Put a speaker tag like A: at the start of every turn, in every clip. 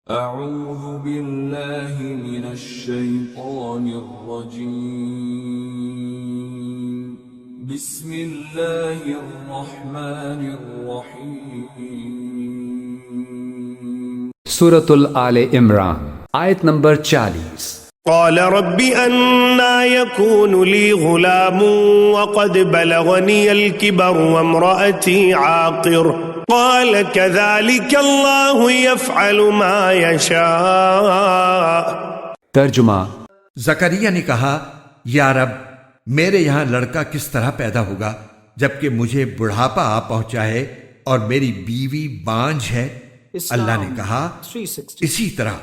A: أعوذ بالله من الشيطان الرجيم بسم الله الرحمن الرحيم
B: سورة آل عمران آیت نمبر 40۔
C: قال رب أنا يكون لي غلام وقد بلغني الكبر وامرأتي عاقر قال كذلك الله يفعل ما يشاء۔
B: ترجمہ۔
D: زکریا نے کہا، یا رب، میرے یہاں لڑکا کس طرح پیدا ہوگا جبکہ مجھے بڑھاپا آ پہنچا ہے اور میری بیوی بانجھ ہے؟ اللہ نے کہا، اسی طرح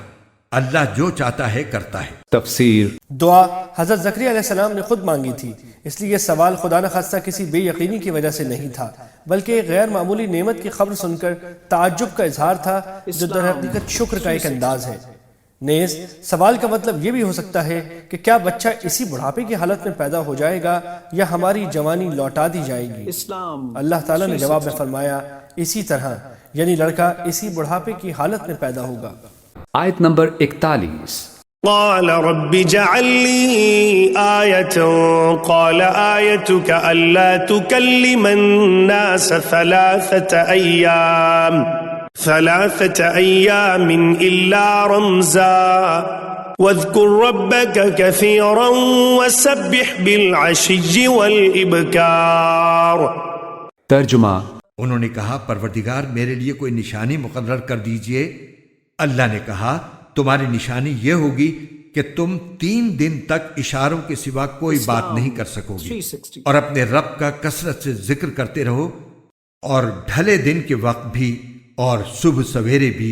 D: اللہ جو چاہتا ہے کرتا ہے۔
B: تفسیر۔
C: دعا حضرت زکریا علیہ السلام نے خود مانگی تھی، اس لیے یہ سوال خدا نخواستہ کسی بے یقینی کی وجہ سے نہیں تھا، بلکہ ایک غیر معمولی نعمت کی خبر سن کر تعجب کا اظہار تھا، جو در حقیقت شکر کا ایک انداز ہے۔ نیز سوال کا مطلب یہ بھی ہو سکتا ہے کہ کیا بچہ اسی بڑھاپے کی حالت میں پیدا ہو جائے گا یا ہماری جوانی لوٹا دی جائے گی؟ اللہ تعالیٰ نے جواب میں فرمایا، اسی طرح، یعنی لڑکا اسی بڑھاپے کی حالت میں پیدا ہوگا۔
B: آیت نمبر 41۔
C: قال رب اجعل لي آية قال آيتك ألا تكلم الناس ثلاثة أيام إلا رمزا واذكر ربك كثيرا وسبح بالعشي والإبكار۔
B: ترجمہ۔
D: انہوں نے کہا، پروردگار میرے لیے کوئی نشانی مقرر کر دیجئے۔ اللہ نے کہا، تمہاری نشانی یہ ہوگی کہ تم 3 دن تک اشاروں کے سوا کوئی بات نہیں کر سکو گے، اور اپنے رب کا کثرت سے ذکر کرتے رہو، اور ڈھلے دن کے وقت بھی اور صبح سویرے بھی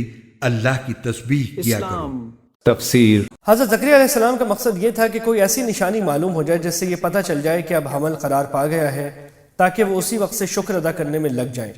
D: اللہ کی تسبیح کیا کرو۔
B: تفسیر۔
C: حضرت زکریا علیہ السلام کا مقصد یہ تھا کہ کوئی ایسی نشانی معلوم ہو جائے جس سے یہ پتہ چل جائے کہ اب حمل قرار پا گیا ہے، تاکہ وہ اسی وقت سے شکر ادا کرنے میں لگ جائیں۔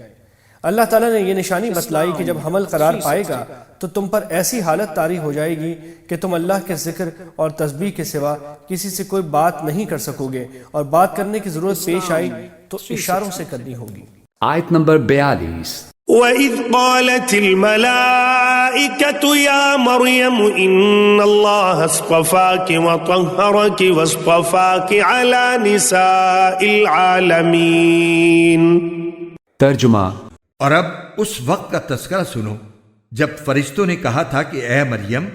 C: اللہ تعالیٰ نے یہ نشانی بتلائی کہ جب حمل قرار پائے گا تو تم پر ایسی حالت طاری ہو جائے گی کہ تم اللہ کے ذکر اور تسبیح کے سوا کسی سے کوئی بات نہیں کر سکو گے، اور بات کرنے کی ضرورت پیش آئی تو اشاروں سے کرنی ہوگی۔
B: آیت نمبر 42۔
C: وَإِذْ قَالَتِ الْمَلَائِكَةُ يَا مَرْيَمُ إِنَّ اللَّهَ اصْطَفَاكِ وَطَهَّرَكِ وَاصْطَفَاكِ عَلَى نِسَاءِ الْعَالَمِينَ۔
B: ترجمہ۔
D: اور اب اس وقت کا تذکرہ سنو جب فرشتوں نے کہا تھا کہ اے مریم،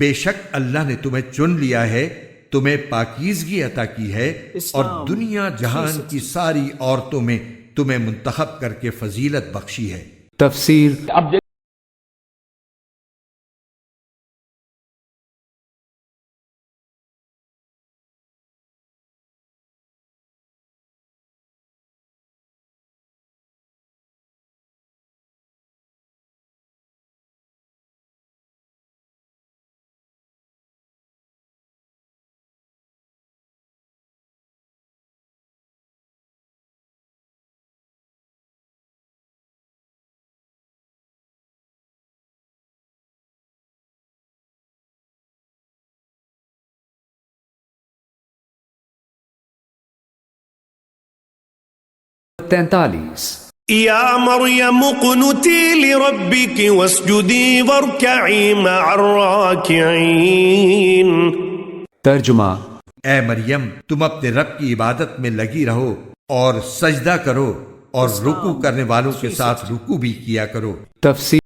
D: بے شک اللہ نے تمہیں چن لیا ہے، تمہیں پاکیزگی عطا کی ہے، اور دنیا جہان کی ساری عورتوں میں تمہیں منتخب کر کے فضیلت بخشی ہے۔
B: تفسیر۔
C: يا مريم اقنتي لربك واسجدي واركعي مع الراكعين۔
B: ترجمہ۔
D: اے مریم، تم اپنے رب کی عبادت میں لگی رہو اور سجدہ کرو، اور رکوع کرنے والوں کے ساتھ رکوع بھی کیا کرو۔
B: تفسیر۔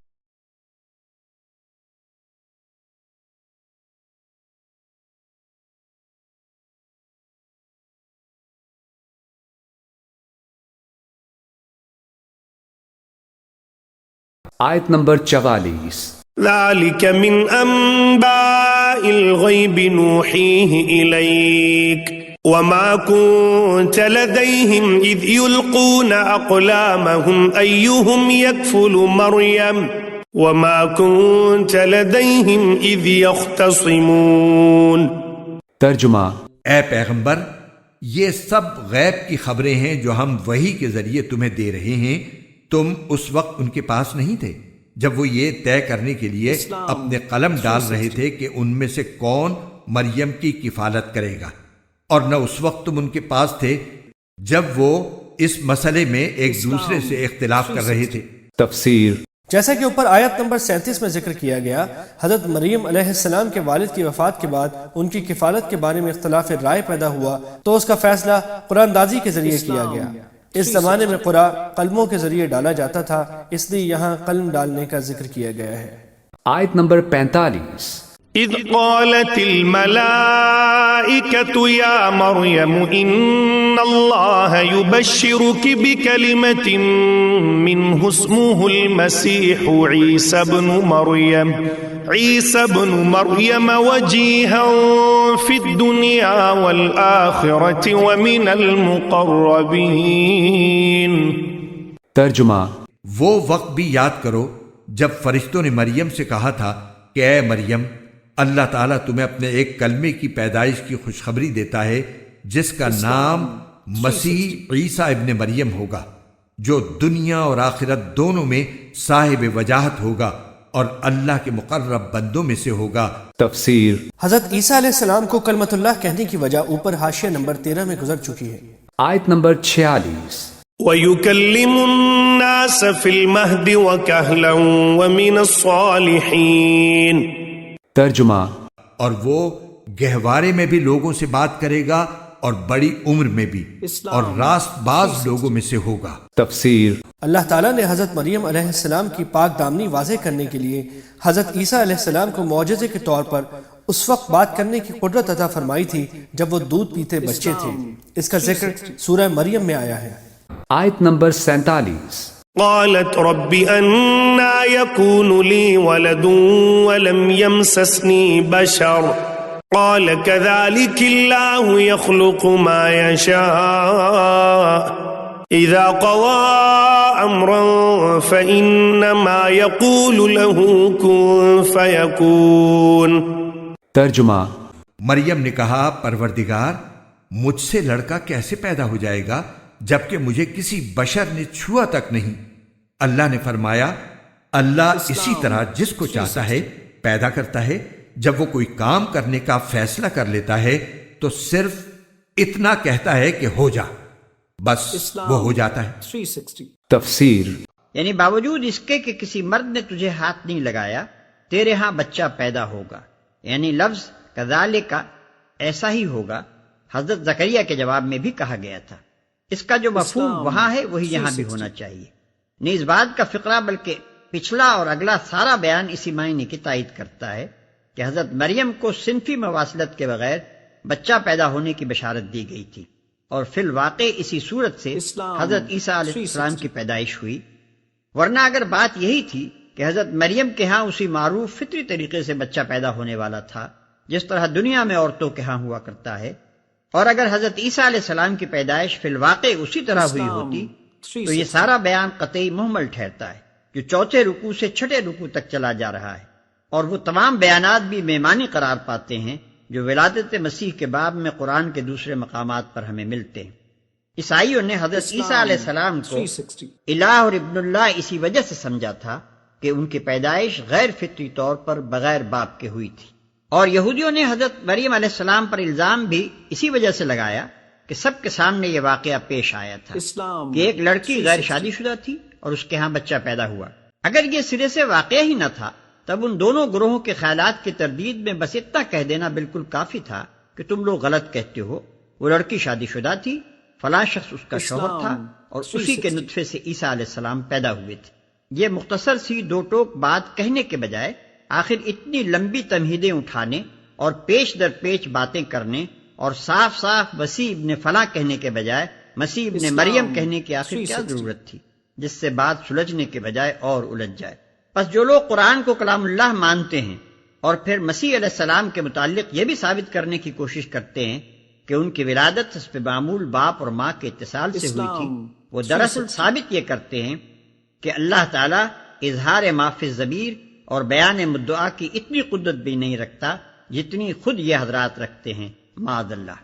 B: آیت نمبر 44۔
C: ذلك من أنباء الغيب نوحيه إليك وما كنت لديهم إذ يلقون أقلامهم أيهم يكفل مريم وما كنت لديهم إذ يختصمون۔
B: ترجمہ۔
D: اے پیغمبر، یہ سب غیب کی خبریں ہیں جو ہم وحی کے ذریعے تمہیں دے رہے ہیں، تم اس وقت ان کے پاس نہیں تھے جب وہ یہ طے کرنے کے لیے اپنے قلم ڈال رہے تھے کہ ان میں سے کون مریم کی کفالت کرے گا، اور نہ اس وقت تم ان کے پاس تھے جب وہ اس مسئلے میں ایک دوسرے سے اختلاف کر رہے تھے۔
B: تفسیر۔
C: جیسا کہ اوپر آیت نمبر 37 میں ذکر کیا گیا، حضرت مریم علیہ السلام کے والد کی وفات کے بعد ان کی کفالت کے بارے میں اختلاف رائے پیدا ہوا تو اس کا فیصلہ قرآن دازی کے ذریعے کیا گیا۔ اس زمانے میں قرآن قلموں کے ذریعے ڈالا جاتا تھا، اس لیے یہاں قلم ڈالنے کا ذکر کیا گیا ہے۔
B: آیت نمبر 45۔
E: اذ قالت الملائكة يا مريم إن الله يبشرك بكلمة منه اسمه المسيح عيسى ابن مريم وجيها في الدنيا والآخرة ومن المقربين۔
B: ترجمہ۔
D: وہ وقت بھی یاد کرو جب فرشتوں نے مریم سے کہا تھا کہ اے مریم، اللہ تعالیٰ تمہیں اپنے ایک کلمے کی پیدائش کی خوشخبری دیتا ہے جس کا نام مسیح عیسیٰ ابن مریم ہوگا، جو دنیا اور آخرت دونوں میں صاحب وجاہت ہوگا اور اللہ کے مقرب بندوں میں سے ہوگا۔
B: تفسیر۔
C: حضرت عیسیٰ علیہ السلام کو کلمت اللہ کہنے کی وجہ اوپر حاشیہ نمبر 13 میں گزر چکی ہے۔
B: آیت نمبر 46۔
E: وَيُكَلِّمُ النَّاسَ فِي الْمَهْدِ وَكَهْلًا وَمِنَ الصَّالِحِينَ۔
B: ترجمہ۔
D: اور وہ گہوارے میں بھی لوگوں سے بات کرے گا اور بڑی عمر میں بھی، اور راست باز لوگوں میں سے ہوگا۔
B: تفسیر۔
C: اللہ تعالیٰ نے حضرت مریم علیہ السلام کی پاک دامنی واضح کرنے کے لیے حضرت عیسیٰ علیہ السلام کو معجزے کے طور پر اس وقت بات کرنے کی قدرت عطا فرمائی تھی جب وہ دودھ پیتے بچے تھے۔ اس کا ذکر سورہ مریم میں آیا ہے۔
B: آیت نمبر 47۔
E: قالت رب أنا يكون لي ولد ولم يمسسني بشر قال كذلك الله يخلق ما يشاء إذا قضى أمرا فإنما يقول له كن فيكون۔
B: ترجمہ۔
D: مریم نے کہا پروردگار، مجھ سے لڑکا کیسے پیدا ہو جائے گا جبکہ مجھے کسی بشر نے چھوا تک نہیں؟ اللہ نے فرمایا، اللہ اسی طرح جس کو چاہتا ہے پیدا کرتا ہے۔ جب وہ کوئی کام کرنے کا فیصلہ کر لیتا ہے تو صرف اتنا کہتا ہے کہ ہو جا، بس وہ ہو جاتا ہے۔
B: تفسیر۔
F: یعنی باوجود اس کے کہ کسی مرد نے تجھے ہاتھ نہیں لگایا، تیرے ہاں بچہ پیدا ہوگا۔ یعنی لفظ کذالک ایسا ہی ہوگا حضرت زکریا کے جواب میں بھی کہا گیا تھا۔ اس کا جو مفہوم وہاں ہے وہی یہاں بھی ہونا چاہیے۔ نیز بات کا فقرہ بلکہ پچھلا اور اگلا سارا بیان اسی معنی کی تائید کرتا ہے کہ حضرت مریم کو صنفی مواصلت کے بغیر بچہ پیدا ہونے کی بشارت دی گئی تھی، اور فی الواقع اسی صورت سے حضرت عیسیٰ علیہ السلام کی پیدائش ہوئی۔ ورنہ اگر بات یہی تھی کہ حضرت مریم کے ہاں اسی معروف فطری طریقے سے بچہ پیدا ہونے والا تھا جس طرح دنیا میں عورتوں کے ہاں ہوا کرتا ہے، اور اگر حضرت عیسیٰ علیہ السلام کی پیدائش فی الواقع اسی طرح ہوئی ہوتی تو یہ سارا بیان قطعی محمل ٹھہرتا ہے جو چوتھے رکوع سے چھٹے رکوع تک چلا جا رہا ہے، اور وہ تمام بیانات بھی میمانی قرار پاتے ہیں جو ولادت مسیح کے باب میں قرآن کے دوسرے مقامات پر ہمیں ملتے ہیں۔ عیسائیوں نے حضرت عیسیٰ علیہ السلام کو الہ اور ابن اللہ اسی وجہ سے سمجھا تھا کہ ان کی پیدائش غیر فطری طور پر بغیر باپ کے ہوئی تھی، اور یہودیوں نے حضرت مریم علیہ السلام پر الزام بھی اسی وجہ سے لگایا کہ سب کے سامنے یہ واقعہ پیش آیا تھا کہ ایک لڑکی غیر شادی شدہ تھی اور اس کے ہاں بچہ پیدا ہوا۔ اگر یہ سرے سے واقعہ ہی نہ تھا تب ان دونوں گروہوں کے خیالات کی تردید میں بس اتنا کہہ دینا بالکل کافی تھا کہ تم لوگ غلط کہتے ہو، وہ لڑکی شادی شدہ تھی، فلاں شخص اس کا شوہر تھا، اور اسی کے نطفے سے عیسیٰ علیہ السلام پیدا ہوئے تھے۔ یہ مختصر سی دو ٹوک بات کہنے کے بجائے آخر اتنی لمبی تمہیدیں اٹھانے اور پیش در پیچ باتیں کرنے اور صاف صاف مسیح ابن فلاں کہنے کے بجائے مسیح ابن مریم کہنے کی آخر کیا ضرورت تھی جس سے بات سلجھنے کے بجائے اور الجھ جائے؟ بس جو لوگ قرآن کو کلام اللہ مانتے ہیں اور پھر مسیح علیہ السلام کے متعلق یہ بھی ثابت کرنے کی کوشش کرتے ہیں کہ ان کی ولادت حسب معمول باپ اور ماں کے اتصال سے ہوئی تھی، وہ دراصل ثابت یہ کرتے ہیں کہ اللہ تعالیٰ اظہار ما فی الضمیر اور بیان مدعا کی اتنی قدرت بھی نہیں رکھتا جتنی خود یہ حضرات رکھتے ہیں، معاذ اللہ۔